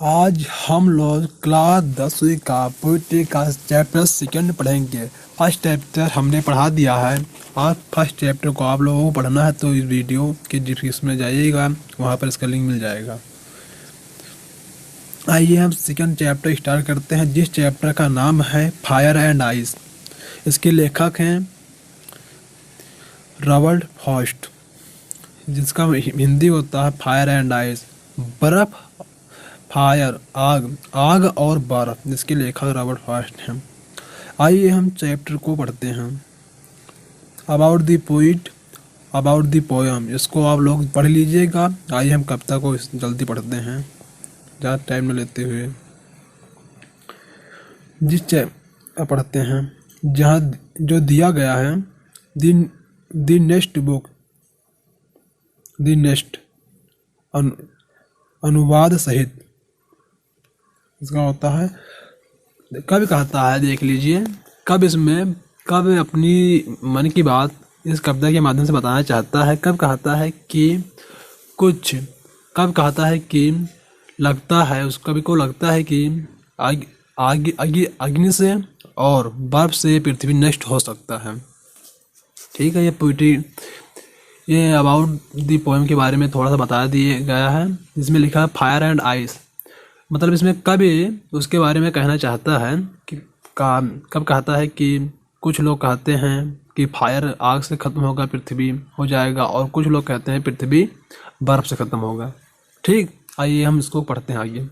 आज हम लोग क्लास 10वीं का पोइट्री का चैप्टर सेकंड पढ़ेंगे। फर्स्ट चैप्टर हमने पढ़ा दिया है। आज फर्स्ट चैप्टर को आप लोगों को पढ़ना है तो इस वीडियो के डिस्क्रिप्शन में जाइएगा, वहाँ पर इसका लिंक मिल जाएगा। आइए हम सेकंड चैप्टर स्टार्ट करते हैं, जिस चैप्टर का नाम है फायर एंड आइस। इसके लेखक हैं रॉबर्ट फ्रॉस्ट, जिसका हिंदी होता है फायर एंड आइस। बर्फ, फायर आग, आग और बर्फ, जिसके लेखक रॉबर्ट फ्रॉस्ट हैं। आइए हम चैप्टर को पढ़ते हैं। About the poet, about the poem, इसको आप लोग पढ़ लीजिएगा। आइए हम कविता को जल्दी पढ़ते हैं, ज़्यादा टाइम न लेते हुए। जिस चैप्टर पढ़ते हैं जहाँ जो दिया गया है, the next book, the next अनुवाद सहित, इसका होता है कब कहता है, देख लीजिए कब इसमें कब अपनी मन की बात इस कविता के माध्यम से बताना चाहता है। कब कहता है कि कुछ, कब कहता है कि लगता है, उस कवि को लगता है कि अग्नि से और बर्फ से पृथ्वी नष्ट हो सकता है। ठीक है, ये पोइट्री, ये अबाउट दी पोएम के बारे में थोड़ा सा बता दिया गया है। इसमें लिखा है फायर एंड आइस, मतलब इसमें कवि उसके बारे में कहना चाहता है कि कब कहता है कि कुछ लोग कहते हैं कि फायर आग से ख़त्म होगा, पृथ्वी हो जाएगा, और कुछ लोग कहते हैं पृथ्वी बर्फ़ से ख़त्म होगा। ठीक, आइए हम इसको पढ़ते हैं आगे।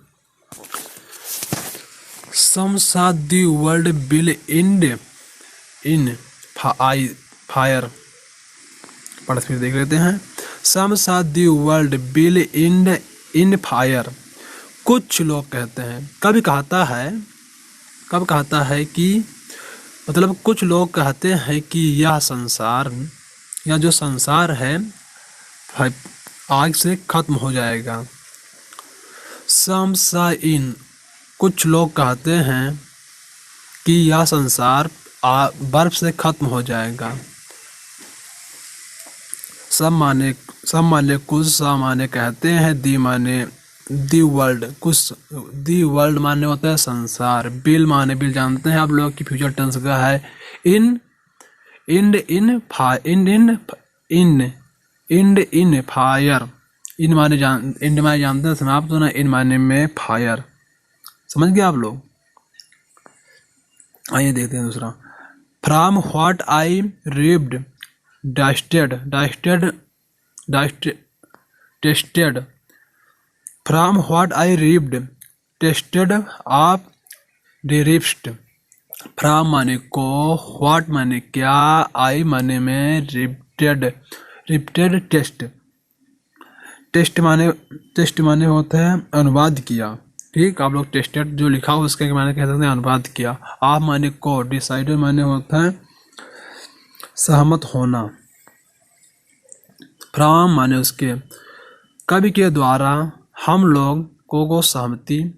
Some saw the world will end in fire, पढ़ फिर देख लेते हैं। Some saw the world will end in fire, कुछ लोग कहते हैं, कभी कहता है, कब कहता है कि मतलब कुछ लोग कहते हैं कि यह संसार, या जो संसार है आग से खत्म हो जाएगा। Some saw in, कुछ लोग कहते हैं कि यह संसार बर्फ से खत्म हो जाएगा। सब माने कुछ, सब माने कहते हैं, दी माने दी वर्ल्ड, कुछ दी वर्ल्ड माने होता है संसार, बिल माने, बिल जानते हैं आप लोग कि फ्यूचर टेंस का है। इन इन फायर, इन माने जानते हैं समाप्त होना, इन माने में फायर, समझ गए आप लोग। आइए देखते हैं दूसरा। From what I received tasted, from what I received tasted of डिरिप्स्ट। फ्रॉम माने को, व्हाट माने क्या, आई माने में, रिप्टेड टेस्ट माने होता है अनुवाद किया। ठीक, आप लोग टेस्टेड जो लिखा हो उसके माने कह सकते हैं अनुवाद किया। आप माने को, डिसाइडेड माने होता है सहमत होना। फ्रॉम माने उसके, कवि के द्वारा हम लोग को सहमति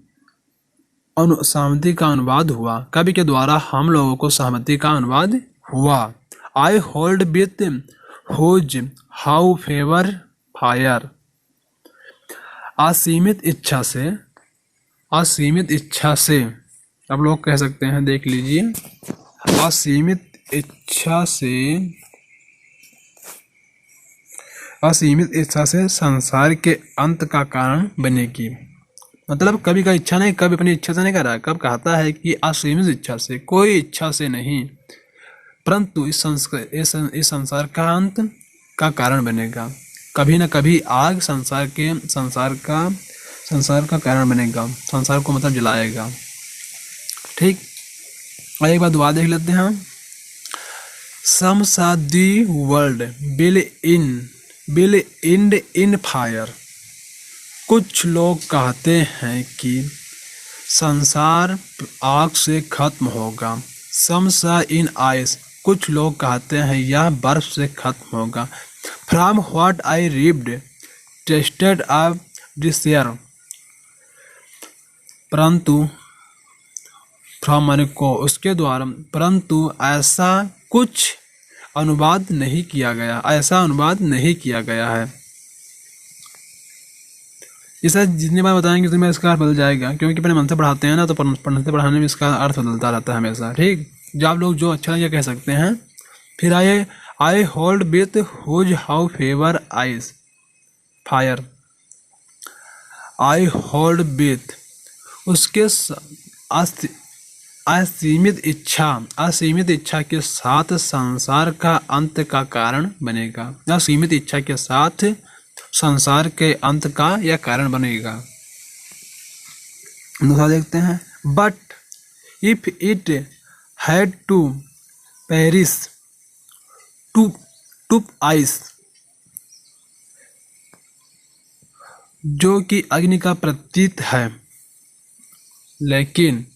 का अनुवाद हुआ, कवि के द्वारा हम लोगों को सहमति का अनुवाद हुआ। I hold with whose how favour fire, असीमित इच्छा से, असीमित इच्छा से, आप लोग कह सकते हैं, देख लीजिए, असीमित इच्छा से, असीमित इच्छा से संसार के अंत का कारण बनेगी। मतलब कभी का इच्छा नहीं, कभी अपनी इच्छा से नहीं कर रहा है, कब कहता है कि असीमित इच्छा से, कोई इच्छा से नहीं, परंतु इस संसार का अंत का कारण बनेगा। कभी ना कभी आग संसार का कारण बनेगा, संसार को मतलब जलाएगा। ठीक, और एक बार दुआ देख लेते हैं। सम सा the world will and in fire, कुछ लोग कहते हैं कि संसार आग से खत्म होगा। सम सा इन आइस, कुछ लोग कहते हैं यह बर्फ से खत्म होगा। From what I received tasted of desire, परंतु फ्रॉम माने को, उसके द्वारा, परंतु ऐसा कुछ अनुवाद नहीं किया गया, ऐसा अनुवाद नहीं किया गया है। इसे जितनी बार बताएंगे उतनी बार इसका अर्थ बदल जाएगा, क्योंकि अपने मन से पढ़ाते हैं ना, तो पढ़ने से पढ़ाने में इसका अर्थ बदलता रहता है हमेशा। ठीक, जो आप लोग जो अच्छा लगे कह सकते हैं। फिर I hold with whose how favour eyes fire. I hold with उसके असीमित इच्छा के साथ संसार का अंत का कारण बनेगा। असीमित इच्छा के साथ संसार के अंत का यह कारण बनेगा। दूसरा देखते हैं, but if it had to perish twice, जो कि अग्नि का प्रतीक है, लेकिन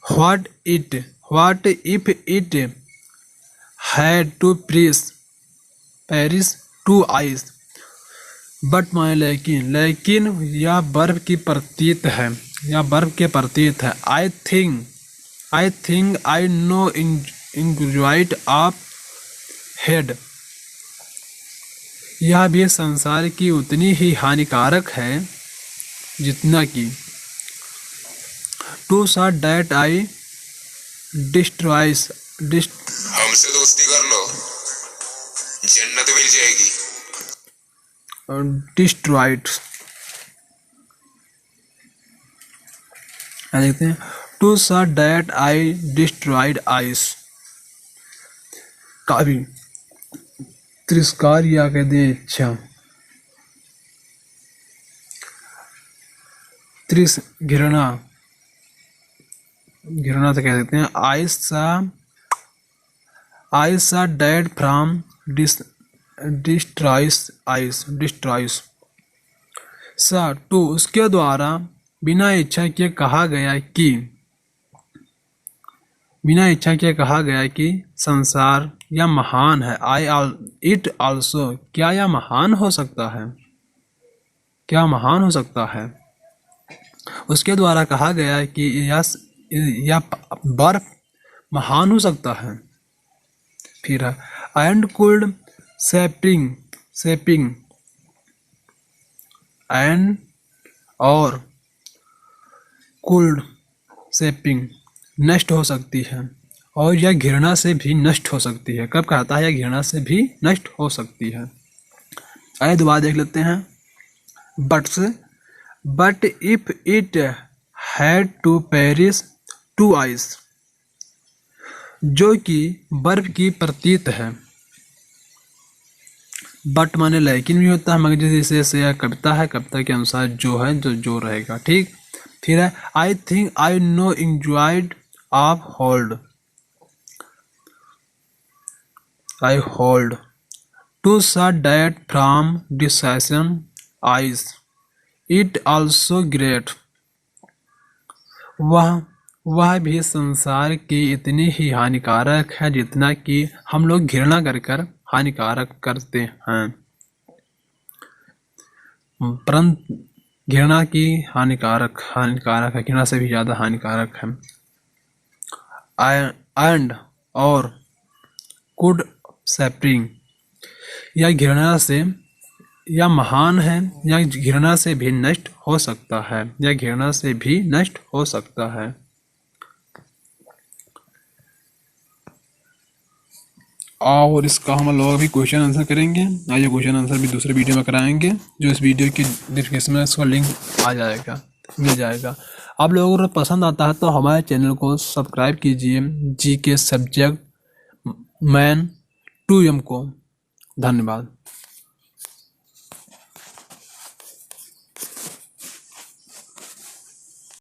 what if it had to perish twice, but माने लेकिन यह बर्फ की प्रतीक है, यह बर्फ के प्रतीक है। I think I know enjoyed of head, यह भी संसार की उतनी ही हानिकारक है जितना कि टू शॉट डैट आई डिस्ट्रॉयस। हमसे दोस्ती कर लो, जन्नत मिल जाएगी। डिस्ट्रॉयड देखते हैं, to shot that I destroyed ice, काफी तिरस्कार या कहते हैं इच्छा, घृणा से कह सकते हैं। आई सा डेड फ्रॉम डिस्ट्रॉयस सा टू उसके द्वारा बिना इच्छा के कहा गया कि संसार यह महान है। इट आल्सो क्या यह महान हो सकता है, क्या महान हो सकता है। उसके द्वारा कहा गया कि यह बर्फ महान हो सकता है। फिर एंड कुल्ड सेपिंग एंड और कुल्ड सेपिंग नष्ट हो सकती है, और यह घृणा से भी नष्ट हो सकती है। कब कहता है, यह घृणा से भी नष्ट हो सकती है। आइए दोबारा देख लेते हैं, but if it had to perish twice, जो कि बर्फ की प्रतीक है। बट माने लेकिन भी होता है, मगर जैसे यह कविता है, कविता के अनुसार जो है जो रहेगा। ठीक, फिर है I think I know enjoyed of hold, I hold to shut that from डिसेशन आइस, इट आल्सो ग्रेट, वह भी संसार की इतनी ही हानिकारक है जितना कि हम लोग घृणा कर हानिकारक करते हैं। परंतु घृणा की हानिकारक है, घृणा से भी ज़्यादा हानिकारक है। एंड और कुड सेपरिंग, यह घृणा से यह महान है, यह घृणा से भी नष्ट हो सकता है, यह घृणा से भी नष्ट हो सकता है। और इसका हम लोग अभी क्वेश्चन आंसर करेंगे। आइए क्वेश्चन आंसर भी दूसरे वीडियो में कराएंगे, जो इस वीडियो की डिस्क्रिप्शन में इसका लिंक मिल जाएगा। आप लोगों को पसंद आता है तो हमारे चैनल को सब्सक्राइब कीजिए, जी के सब्जेक्ट मैन 2M को। धन्यवाद।